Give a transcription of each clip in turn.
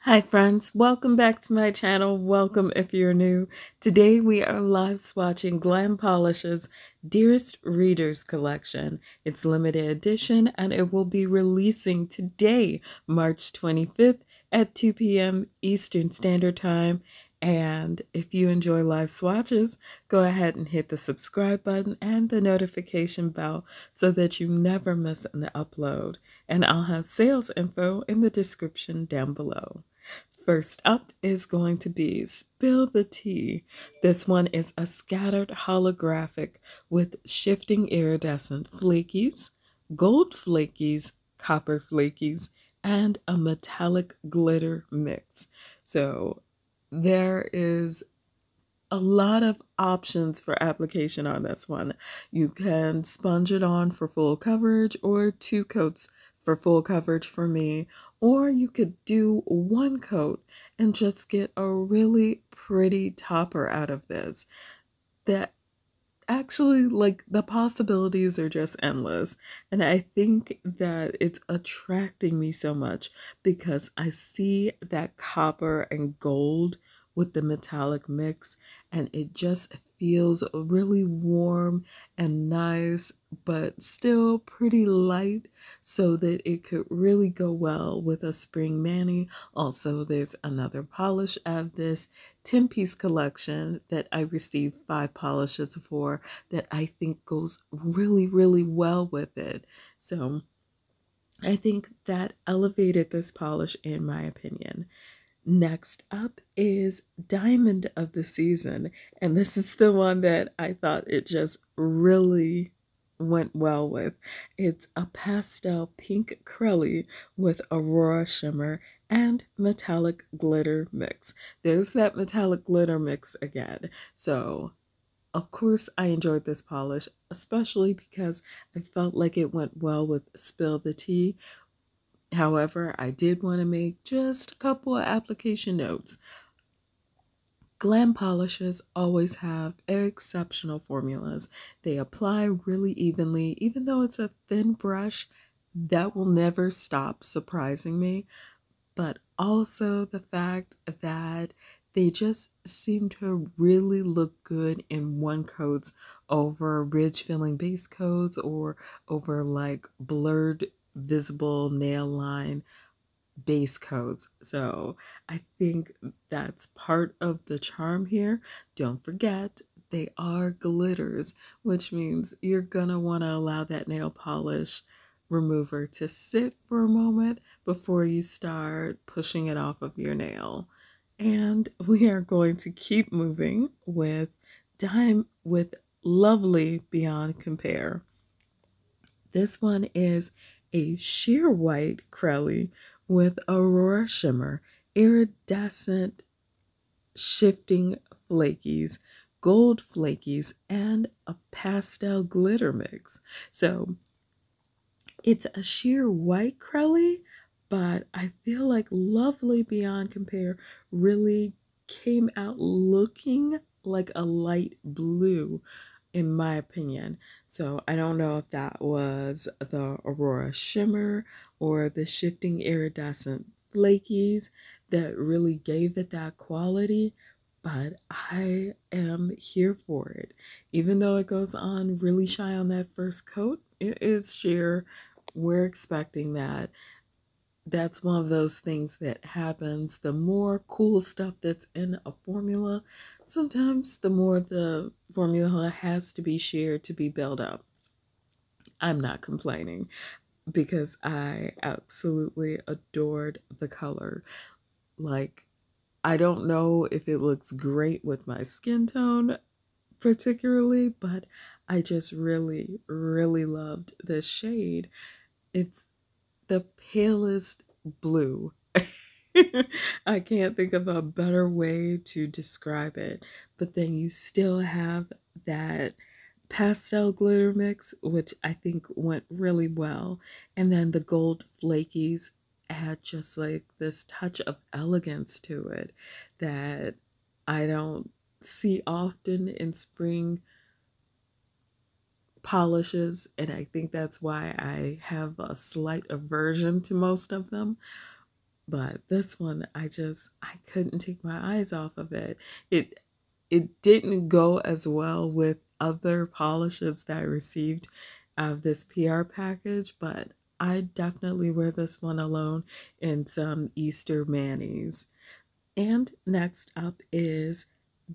Hi friends, welcome back to my channel. Welcome if you're new. Today we are live swatching Glam Polish's Dearest Readers collection. It's limited edition and it will be releasing today, March 25th at 2 p.m. Eastern Standard Time. And if you enjoy live swatches, go ahead and hit the subscribe button and the notification bell so that you never miss an upload. And I'll have sales info in the description down below. First up is going to be Spill the Tea. This one is a scattered holographic with shifting iridescent flakies, gold flakies, copper flakies, and a metallic glitter mix. So there is a lot of options for application on this one. You can sponge it on for full coverage or 2 coats for full coverage for me, or you could do 1 coat and just get a really pretty topper out of this. That actually, like, the possibilities are just endless, and I think that it's attracting me so much because I see that copper and gold with the metallic mix, and it just feels really warm and nice, but still pretty light, so that it could really go well with a spring mani. Also, there's another polish of this 10-piece collection that I received 5 polishes for that I think goes really, really well with it. So I think that elevated this polish in my opinion. Next up is Diamond of the Season, and this is the one that I thought it just really went well with. It's a pastel pink crelly with Aurora shimmer and metallic glitter mix. There's that metallic glitter mix again. So of course, I enjoyed this polish, especially because I felt like it went well with Spill the Tea. However, I did want to make just a couple of application notes. Glam polishes always have exceptional formulas. They apply really evenly, even though it's a thin brush. That will never stop surprising me. But also the fact that they just seem to really look good in 1 coats over ridge filling base coats or over like blurred visible nail line base coats. So I think that's part of the charm here. Don't forget, they are glitters, which means you're gonna want to allow that nail polish remover to sit for a moment before you start pushing it off of your nail. And we are going to keep moving with Lovely Beyond Compare. This one is a sheer white Crelly with Aurora shimmer, iridescent shifting flakies, gold flakies, and a pastel glitter mix. So it's a sheer white Crelly, but I feel like Lovely Beyond Compare really came out looking like a light blue in my opinion. So I don't know if that was the Aurora shimmer or the shifting iridescent flakies that really gave it that quality, but I am here for it. Even though it goes on really shy on that first coat, it is sheer. We're expecting that. That's one of those things that happens. The more cool stuff that's in a formula, sometimes the more the formula has to be shared to be built up. I'm not complaining because I absolutely adored the color. Like, I don't know if it looks great with my skin tone particularly, but I just really, really loved this shade. It's the palest blue. I can't think of a better way to describe it. But then you still have that pastel glitter mix, which I think went really well. And then the gold flakies add just like this touch of elegance to it that I don't see often in spring polishes, and I think that's why I have a slight aversion to most of them. But this one, I couldn't take my eyes off of it. It didn't go as well with other polishes that I received out of this PR package, but I definitely wear this one alone in some Easter manis. And next up is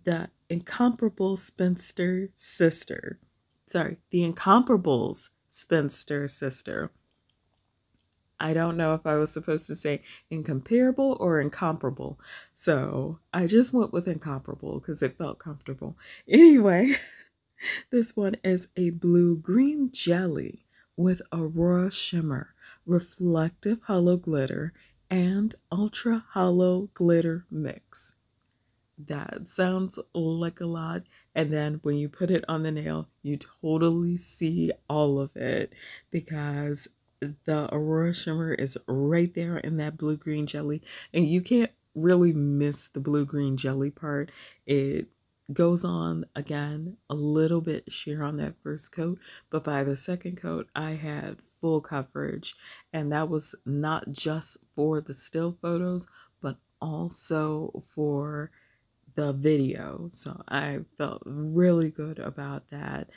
the Incomparable Spinster Sister. Sorry, the Incomparables Spinster Sister. I don't know if I was supposed to say incomparable or incomparable. So I just went with incomparable because it felt comfortable. Anyway, this one is a blue-green jelly with Aurora Shimmer, reflective hollow glitter, and ultra hollow glitter mix. That sounds like a lot. And then when you put it on the nail, you totally see all of it because the Aurora Shimmer is right there in that blue-green jelly. And you can't really miss the blue-green jelly part. It goes on again a little bit sheer on that first coat, but by the second coat I had full coverage, and that was not just for the still photos but also for the video. So I felt really good about that.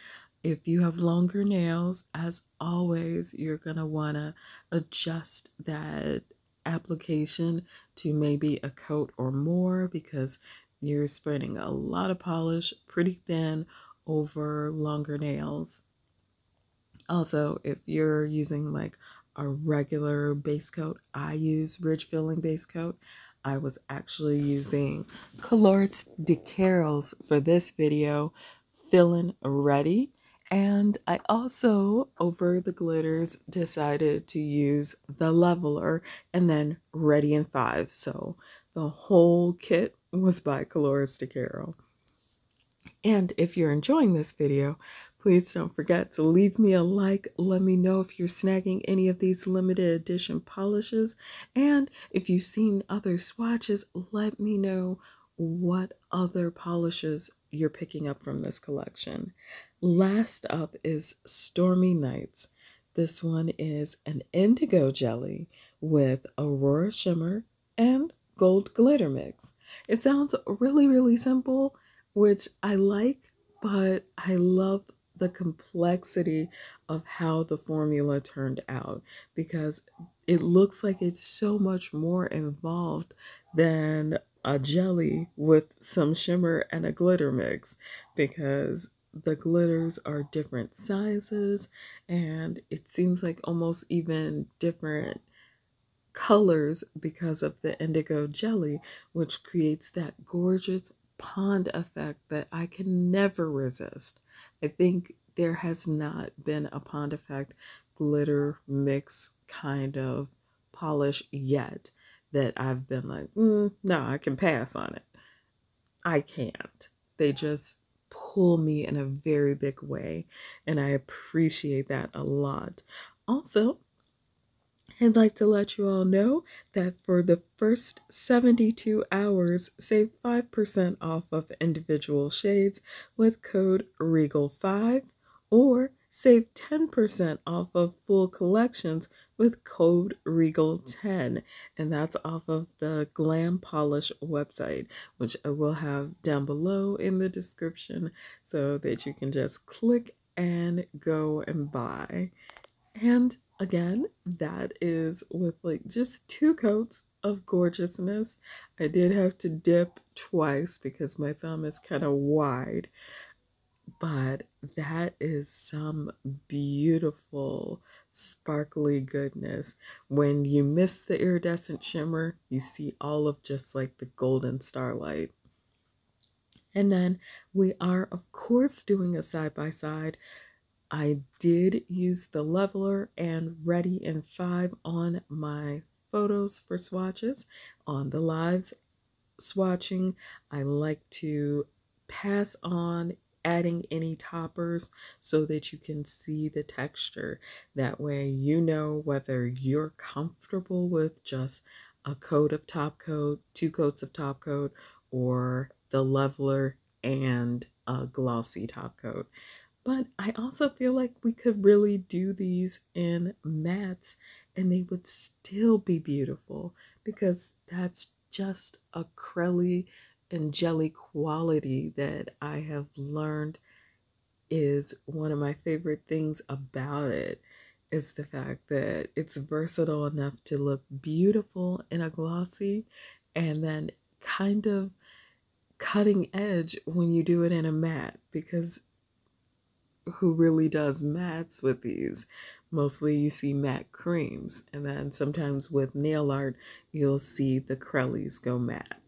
If you have longer nails, as always, you're going to want to adjust that application to maybe a coat or more because you're spreading a lot of polish pretty thin over longer nails. Also, if you're using like a regular base coat, I use ridge filling base coat. I was actually using Colors de Carols for this video, Feeling Ready. And I also, over the glitters, decided to use the leveler and then Ready in 5. So the whole kit was by Colors de Carol. And if you're enjoying this video, please don't forget to leave me a like. Let me know if you're snagging any of these limited edition polishes. And if you've seen other swatches, let me know what other polishes you're picking up from this collection. Last up is Stormy Nights. This one is an indigo jelly with Aurora Shimmer and gold glitter mix. It sounds really, really simple, which I like, but I love the complexity of how the formula turned out because it looks like it's so much more involved than a jelly with some shimmer and a glitter mix because the glitters are different sizes and it seems like almost even different colors because of the indigo jelly, which creates that gorgeous pond effect that I can never resist. I think there has not been a pond effect glitter mix kind of polish yet that I've been like, no, I can pass on it. I can't. They just pull me in a very big way, and I appreciate that a lot. Also, I'd like to let you all know that for the first 72 hours, save 5% off of individual shades with code REGAL5 or save 10% off of full collections with code REGAL10. And that's off of the Glam Polish website, which I will have down below in the description so that you can just click and go and buy. And again, that is with like just 2 coats of gorgeousness. I did have to dip twice because my thumb is kind of wide, but that is some beautiful sparkly goodness. When you miss the iridescent shimmer, you see all of just like the golden starlight. And then we are, of course, doing a side-by-side. I did use the leveler and Ready in 5 on my photos for swatches. On the lives swatching, I like to pass on adding any toppers so that you can see the texture. That way you know whether you're comfortable with just a coat of top coat, 2 coats of top coat, or the leveler and a glossy top coat. But I also feel like we could really do these in mattes and they would still be beautiful because that's just a curly and jelly quality that I have learned is one of my favorite things about it, is the fact that it's versatile enough to look beautiful in a glossy and then kind of cutting edge when you do it in a matte, because who really does mattes with these? Mostly you see matte creams, and then sometimes with nail art you'll see the crellies go matte.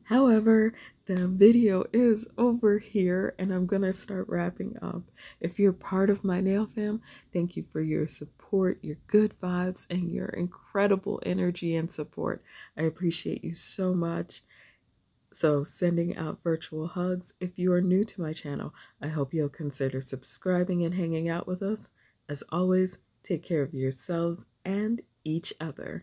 However, the video is over here and I'm gonna start wrapping up. If you're part of my nail fam, thank you for your support, your good vibes, and your incredible energy and support. I appreciate you so much. So, sending out virtual hugs. If you are new to my channel, I hope you'll consider subscribing and hanging out with us. As always, take care of yourselves and each other.